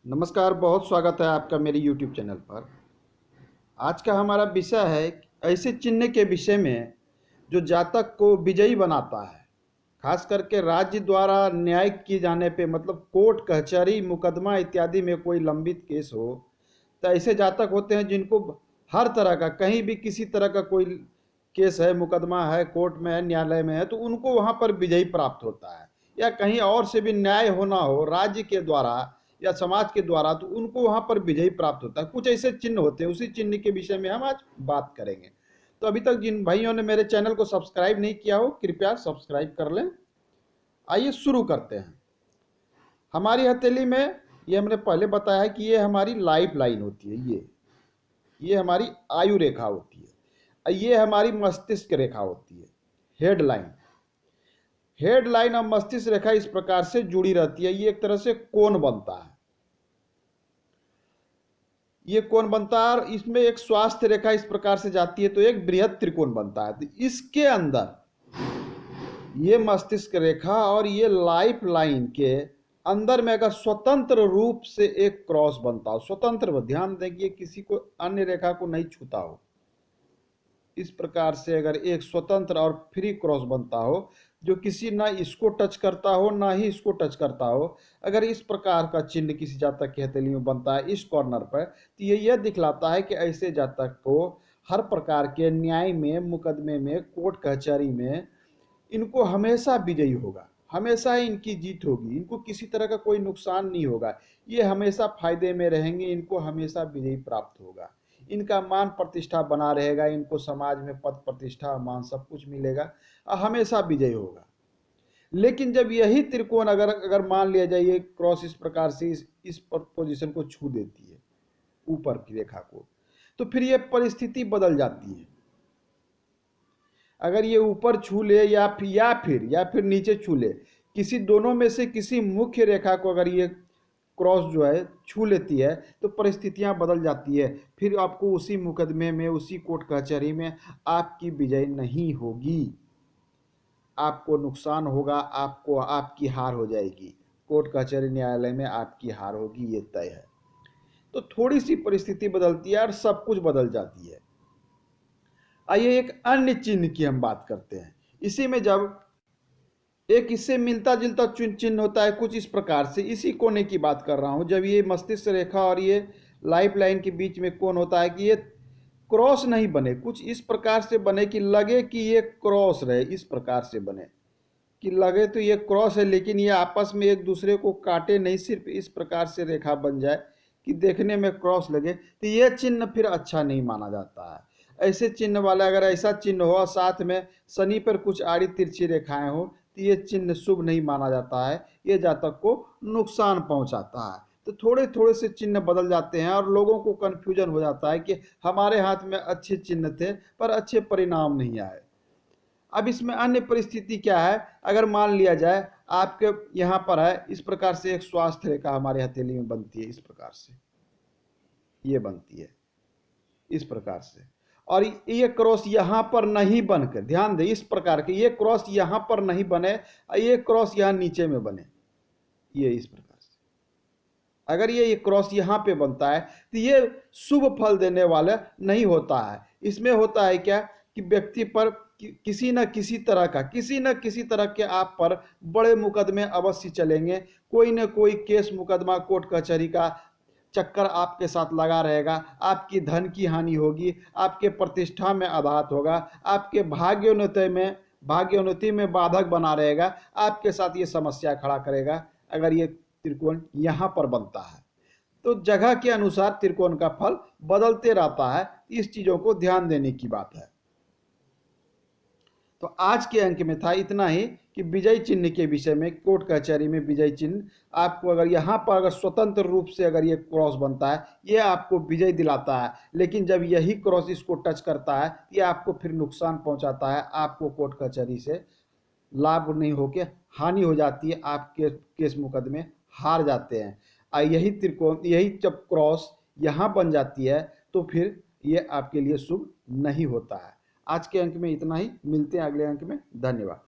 नमस्कार, बहुत स्वागत है आपका मेरे YouTube चैनल पर। आज का हमारा विषय है ऐसे चिन्ह के विषय में जो जातक को विजयी बनाता है। खास करके राज्य द्वारा न्याय किए जाने पे, मतलब कोर्ट कचहरी मुकदमा इत्यादि में कोई लंबित केस हो, तो ऐसे जातक होते हैं जिनको हर तरह का, कहीं भी किसी तरह का कोई केस है, मुकदमा है, कोर्ट में है, न्यायालय में है, तो उनको वहाँ पर विजयी प्राप्त होता है। या कहीं और से भी न्याय होना हो राज्य के द्वारा या समाज के द्वारा, तो उनको वहाँ पर विजयी प्राप्त होता है। कुछ ऐसे चिन्ह होते हैं, उसी चिन्ह के विषय में हम आज बात करेंगे। तो अभी तक जिन भाइयों ने मेरे चैनल को सब्सक्राइब नहीं किया हो, कृपया सब्सक्राइब कर लें। आइए शुरू करते हैं। हमारी हथेली में, ये हमने पहले बताया है कि ये हमारी लाइफ लाइन होती है। ये हमारी आयु रेखा होती है। ये हमारी मस्तिष्क रेखा होती है, हेड लाइन। हेड लाइन और मस्तिष्क रेखा इस प्रकार से जुड़ी रहती है। ये एक तरह से कोण बनता है। ये कोण बनता है और इसमें एक स्वास्थ्य रेखा इस प्रकार से जाती है, तो एक बृहद त्रिकोण बनता है। तो इसके अंदर ये मस्तिष्क रेखा और ये लाइफ लाइन के अंदर में अगर स्वतंत्र रूप से एक क्रॉस बनता हो, स्वतंत्र, ध्यान दें कि किसी को अन्य रेखा को नहीं छूता हो, इस प्रकार से अगर एक स्वतंत्र और फ्री क्रॉस बनता हो जो किसी ना इसको टच करता हो ना ही इसको टच करता हो, अगर इस प्रकार का चिन्ह किसी जातक की हथेली में बनता है इस कॉर्नर पर, तो ये यह दिखलाता है कि ऐसे जातक को हर प्रकार के न्याय में, मुकदमे में, कोर्ट कचहरी में इनको हमेशा विजयी होगा, हमेशा ही इनकी जीत होगी, इनको किसी तरह का कोई नुकसान नहीं होगा, ये हमेशा फायदे में रहेंगे, इनको हमेशा विजयी प्राप्त होगा, इनका मान प्रतिष्ठा बना रहेगा, इनको समाज में पद प्रतिष्ठा मान सब कुछ मिलेगा और हमेशा विजयी होगा। लेकिन जब यही त्रिकोण अगर अगर मान लिया जाए ये क्रॉस इस प्रकार से इस पोजीशन को छू देती है, ऊपर की रेखा को, तो फिर ये परिस्थिति बदल जाती है। अगर ये ऊपर छू ले या फिर नीचे छू ले, किसी दोनों में से किसी मुख्य रेखा को अगर ये क्रॉस जो है छू लेती है, तो परिस्थितियां बदल जाती है। फिर आपको उसी मुकदमे में, उसी कोर्ट कचहरी में आपकी विजय नहीं होगी, आपको नुकसान होगा, आपको आपकी हार हो जाएगी, कोर्ट कचहरी न्यायालय में आपकी हार होगी, ये तय है। तो थोड़ी सी परिस्थिति बदलती है और सब कुछ बदल जाती है। आइए एक अन्य चिन्ह की हम बात करते हैं। इसी में जब एक इससे मिलता जुलता चिन्ह होता है कुछ इस प्रकार से, इसी कोने की बात कर रहा हूं, जब ये मस्तिष्क रेखा और ये लाइफ लाइन के बीच में कोण होता है कि ये क्रॉस नहीं बने, कुछ इस प्रकार से बने कि लगे कि ये क्रॉस रहे, इस प्रकार से बने कि लगे तो ये क्रॉस है लेकिन ये आपस में एक दूसरे को काटे नहीं, सिर्फ इस प्रकार से रेखा बन जाए कि देखने में क्रॉस लगे, तो ये चिन्ह फिर अच्छा नहीं माना जाता है। ऐसे चिन्ह वाला, अगर ऐसा चिन्ह हो साथ में शनि पर कुछ आड़ी तिरछी रेखाएं हो, तो ये चिन्ह शुभ नहीं माना जाता है, ये जातक को नुकसान पहुंचाता है। तो थोड़े थोड़े से चिन्ह बदल जाते हैं और लोगों को कन्फ्यूजन हो जाता है कि हमारे हाथ में अच्छे चिन्ह थे पर अच्छे परिणाम नहीं आए। अब इसमें अन्य परिस्थिति क्या है, अगर मान लिया जाए आपके यहाँ पर है इस प्रकार से एक स्वास्थ्य रेखा हमारे हथेली में बनती है, इस प्रकार से ये बनती है, इस प्रकार से, और ये क्रॉस यहाँ पर नहीं बनकर, ध्यान दे, इस प्रकार के ये क्रॉस यहाँ पर नहीं बने, ये क्रॉस यहाँ नीचे में बने, ये इस प्रकार से अगर ये क्रॉस यहाँ पे बनता है तो ये शुभ फल देने वाला नहीं होता है। इसमें होता है क्या कि व्यक्ति पर किसी न किसी तरह के आप पर बड़े मुकदमे अवश्य चलेंगे, कोई न कोई केस मुकदमा कोर्ट कचहरी का चक्कर आपके साथ लगा रहेगा, आपकी धन की हानि होगी, आपके प्रतिष्ठा में आघात होगा, आपके भाग्योन्नति में बाधक बना रहेगा, आपके साथ ये समस्या खड़ा करेगा अगर ये त्रिकोण यहाँ पर बनता है। तो जगह के अनुसार त्रिकोण का फल बदलते रहता है, इस चीजों को ध्यान देने की बात है। तो आज के अंक में था इतना ही कि विजय चिन्ह के विषय में, कोर्ट कचहरी में विजय चिन्ह आपको अगर यहाँ पर अगर स्वतंत्र रूप से अगर ये क्रॉस बनता है, ये आपको विजय दिलाता है, लेकिन जब यही क्रॉस इसको टच करता है ये आपको फिर नुकसान पहुंचाता है, आपको कोर्ट कचहरी से लाभ नहीं होके हानि हो जाती है, आपके केस मुकदमे हार जाते हैं। यही त्रिकोण, यही जब क्रॉस यहाँ बन जाती है तो फिर ये आपके लिए शुभ नहीं होता है। आज के अंक में इतना ही, मिलते हैं अगले अंक में, धन्यवाद।